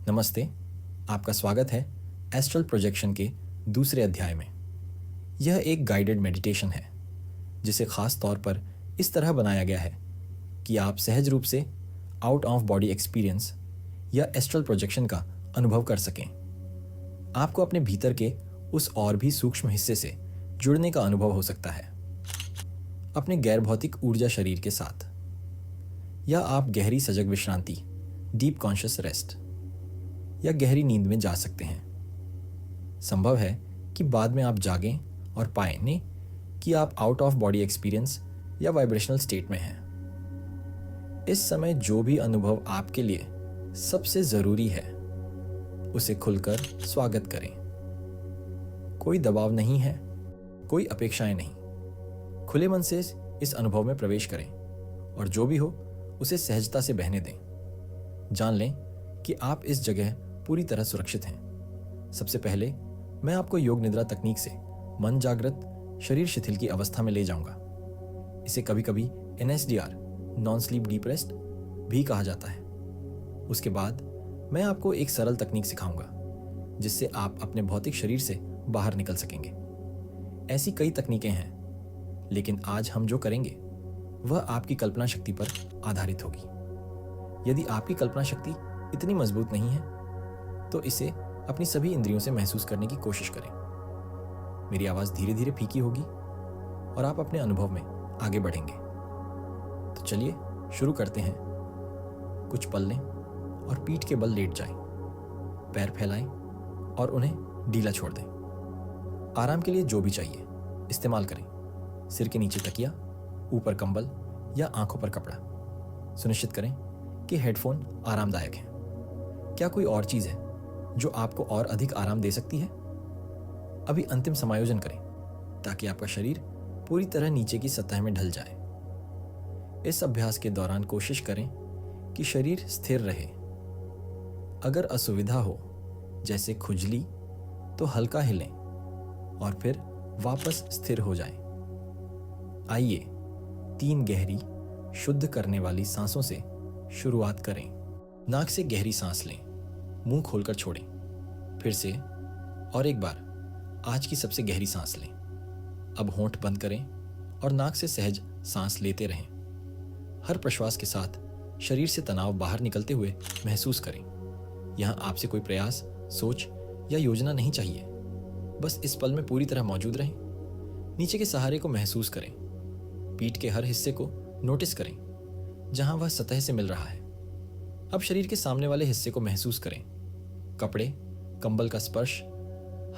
नमस्ते, आपका स्वागत है एस्ट्रल प्रोजेक्शन के दूसरे अध्याय में। यह एक गाइडेड मेडिटेशन है जिसे खास तौर पर इस तरह बनाया गया है कि आप सहज रूप से आउट ऑफ बॉडी एक्सपीरियंस या एस्ट्रल प्रोजेक्शन का अनुभव कर सकें। आपको अपने भीतर के उस और भी सूक्ष्म हिस्से से जुड़ने का अनुभव हो सकता है, अपने गैर भौतिक ऊर्जा शरीर के साथ, या आप गहरी सजग विश्रांति डीप कॉन्शियस रेस्ट या गहरी नींद में जा सकते हैं। संभव है कि बाद में आप जागें और पाएं कि आप आउट ऑफ बॉडी एक्सपीरियंस या वाइब्रेशनल स्टेट में हैं। इस समय जो भी अनुभव आपके लिए सबसे जरूरी है उसे खुलकर स्वागत करें। कोई दबाव नहीं है, कोई अपेक्षाएं नहीं। खुले मन से इस अनुभव में प्रवेश करें और जो भी हो उसे सहजता से बहने दें। जान लें कि आप इस जगह पूरी तरह सुरक्षित हैं। सबसे पहले मैं आपको योग निद्रा तकनीक से मन जागृत शरीर शिथिल की अवस्था में ले जाऊंगा। इसे कभी कभी NSDR non sleep deep rest भी कहा जाता है। उसके बाद मैं आपको एक सरल तकनीक सिखाऊंगा जिससे आप अपने भौतिक शरीर से बाहर निकल सकेंगे। ऐसी कई तकनीकें हैं, लेकिन आज हम जो करेंगे वह आपकी कल्पना शक्ति पर आधारित होगी। यदि आपकी कल्पना शक्ति इतनी मजबूत नहीं है तो इसे अपनी सभी इंद्रियों से महसूस करने की कोशिश करें। मेरी आवाज धीरे धीरे फीकी होगी और आप अपने अनुभव में आगे बढ़ेंगे। तो चलिए शुरू करते हैं। कुछ पल लें और पीठ के बल लेट जाएं। पैर फैलाएं और उन्हें ढीला छोड़ दें। आराम के लिए जो भी चाहिए इस्तेमाल करें। सिर के नीचे तकिया, ऊपर कंबल या आंखों पर कपड़ा। सुनिश्चित करें कि हेडफोन आरामदायक हैं। क्या कोई और चीज है जो आपको और अधिक आराम दे सकती है? अभी अंतिम समायोजन करें ताकि आपका शरीर पूरी तरह नीचे की सतह में ढल जाए। इस अभ्यास के दौरान कोशिश करें कि शरीर स्थिर रहे। अगर असुविधा हो, जैसे खुजली, तो हल्का हिलें और फिर वापस स्थिर हो जाएं। आइए 3 गहरी शुद्ध करने वाली सांसों से शुरुआत करें। नाक से गहरी सांस लें, मुंह खोलकर छोड़ें। फिर से और एक बार आज की सबसे गहरी सांस लें। अब होंठ बंद करें और नाक से सहज सांस लेते रहें। हर प्रश्वास के साथ शरीर से तनाव बाहर निकलते हुए महसूस करें। यहां आपसे कोई प्रयास, सोच या योजना नहीं चाहिए। बस इस पल में पूरी तरह मौजूद रहें। नीचे के सहारे को महसूस करें। पीठ के हर हिस्से को नोटिस करें जहां वह सतह से मिल रहा है। अब शरीर के सामने वाले हिस्से को महसूस करें। कपड़े, कंबल का स्पर्श,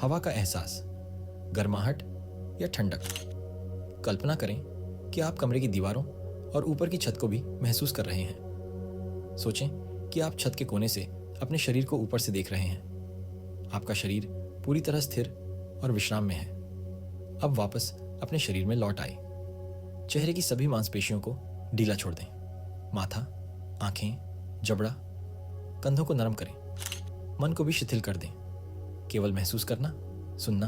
हवा का एहसास, गर्माहट या ठंडक। कल्पना करें कि आप कमरे की दीवारों और ऊपर की छत को भी महसूस कर रहे हैं। सोचें कि आप छत के कोने से अपने शरीर को ऊपर से देख रहे हैं। आपका शरीर पूरी तरह स्थिर और विश्राम में है। अब वापस अपने शरीर में लौट आए। चेहरे की सभी मांसपेशियों को ढीला छोड़ दें। माथा, आंखें, जबड़ा, कंधों को नरम करें। मन को भी शिथिल कर दें। केवल महसूस करना, सुनना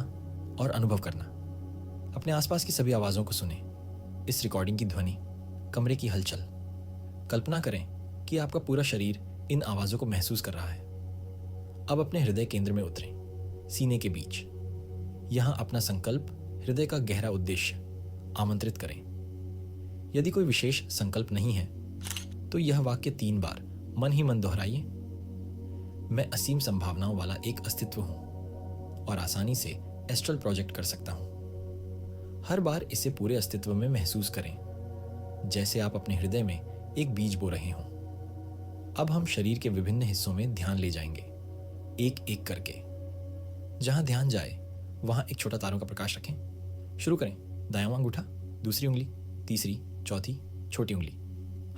और अनुभव करना। अपने आसपास की सभी आवाजों को सुनें। इस रिकॉर्डिंग की ध्वनि, कमरे की हलचल। कल्पना करें कि आपका पूरा शरीर इन आवाजों को महसूस कर रहा है। अब अपने हृदय केंद्र में उतरें, सीने के बीच। यहां अपना संकल्प, हृदय का गहरा उद्देश्य आमंत्रित करें। यदि कोई विशेष संकल्प नहीं है तो यह वाक्य 3 बार मन ही मन दोहराइए। मैं असीम संभावनाओं वाला एक अस्तित्व हूं और आसानी से एस्ट्रल प्रोजेक्ट कर सकता हूं। हर बार इसे पूरे अस्तित्व में महसूस करें, जैसे आप अपने हृदय में एक बीज बो रहे हों। अब हम शरीर के विभिन्न हिस्सों में ध्यान ले जाएंगे, एक एक करके। जहां ध्यान जाए वहां एक छोटा तारों का प्रकाश रखें। शुरू करें। दायां अंगूठा, दूसरी उंगली, तीसरी, चौथी, छोटी उंगली,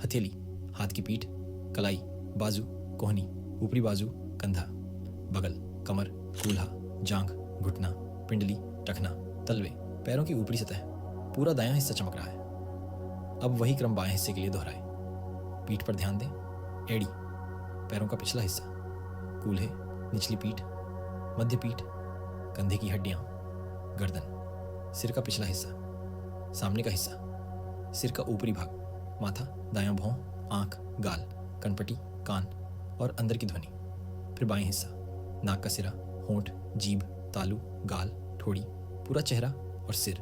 हथेली, हाथ की पीठ, कलाई, बाजू, कोहनी, ऊपरी बाजू, कंधा, बगल, कमर, कूल्हा, जांघ, घुटना, पिंडली, टखना, तलवे, पैरों की ऊपरी सतह। पूरा दायां हिस्सा चमक रहा है। अब वही क्रम बाएं हिस्से के लिए दोहराएं। पीठ पर ध्यान दें। एड़ी, पैरों का पिछला हिस्सा, कूल्हे, निचली पीठ, मध्य पीठ, कंधे की हड्डियां, गर्दन, सिर का पिछला हिस्सा, सामने का हिस्सा, सिर का ऊपरी भाग, माथा, दायां भौं, आंख, गाल, कनपटी, कान और अंदर की ध्वनि। फिर बाएं हिस्सा, नाक का सिरा, होंठ, जीभ, तालू, गाल, ठोड़ी, पूरा चेहरा और सिर,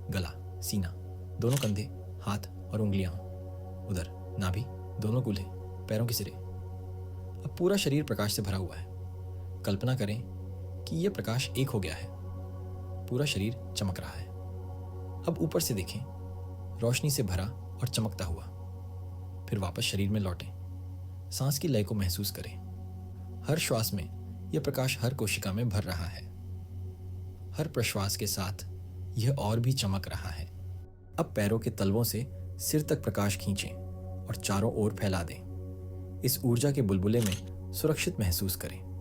गला, सीना, दोनों कंधे, हाथ और उंगलियां, उधर नाभि, दोनों कूल्हे, पैरों के सिरे। अब पूरा शरीर प्रकाश से भरा हुआ है। कल्पना करें कि यह प्रकाश एक हो गया है। पूरा शरीर चमक रहा है। अब ऊपर से देखें, रोशनी से भरा और चमकता हुआ। फिर वापस शरीर में लौटें। सांस की लय को महसूस करें। हर श्वास में यह प्रकाश हर कोशिका में भर रहा है। हर प्रश्वास के साथ यह और भी चमक रहा है। अब पैरों के तलवों से सिर तक प्रकाश खींचें और चारों ओर फैला दें। इस ऊर्जा के बुलबुले में सुरक्षित महसूस करें।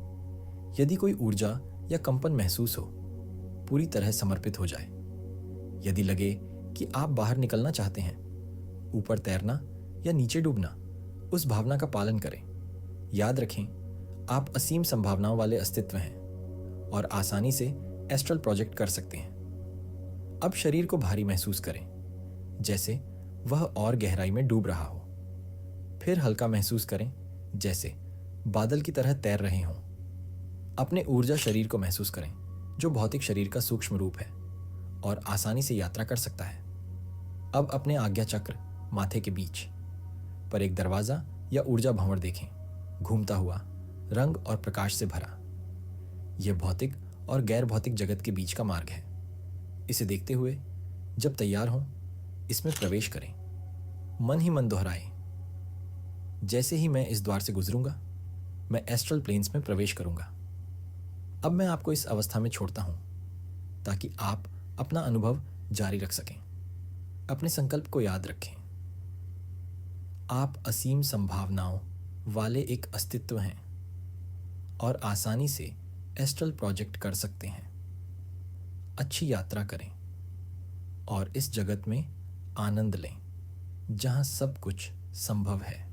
यदि कोई ऊर्जा या कंपन महसूस हो, पूरी तरह समर्पित हो जाए। यदि लगे कि आप बाहर निकलना चाहते हैं, ऊपर तैरना या नीचे डूबना, उस भावना का पालन करें। याद रखें, आप असीम संभावनाओं वाले अस्तित्व हैं और आसानी से एस्ट्रल प्रोजेक्ट कर सकते हैं। अब शरीर को भारी महसूस करें, जैसे वह और गहराई में डूब रहा हो। फिर हल्का महसूस करें, जैसे बादल की तरह तैर रहे हों। अपने ऊर्जा शरीर को महसूस करें, जो भौतिक शरीर का सूक्ष्म रूप है और आसानी से यात्रा कर सकता है। अब अपने आज्ञा चक्र, माथे के बीच पर एक दरवाजा या ऊर्जा भंवर देखें, घूमता हुआ, रंग और प्रकाश से भरा। यह भौतिक और गैर भौतिक जगत के बीच का मार्ग है। इसे देखते हुए जब तैयार हों, इसमें प्रवेश करें। मन ही मन दोहराएं, जैसे ही मैं इस द्वार से गुजरूंगा, मैं एस्ट्रल प्लेन्स में प्रवेश करूंगा। अब मैं आपको इस अवस्था में छोड़ता हूं ताकि आप अपना अनुभव जारी रख सकें। अपने संकल्प को याद रखें। आप असीम संभावनाओं वाले एक अस्तित्व हैं और आसानी से एस्ट्रल प्रोजेक्ट कर सकते हैं। अच्छी यात्रा करें और इस जगत में आनंद लें, जहां सब कुछ संभव है।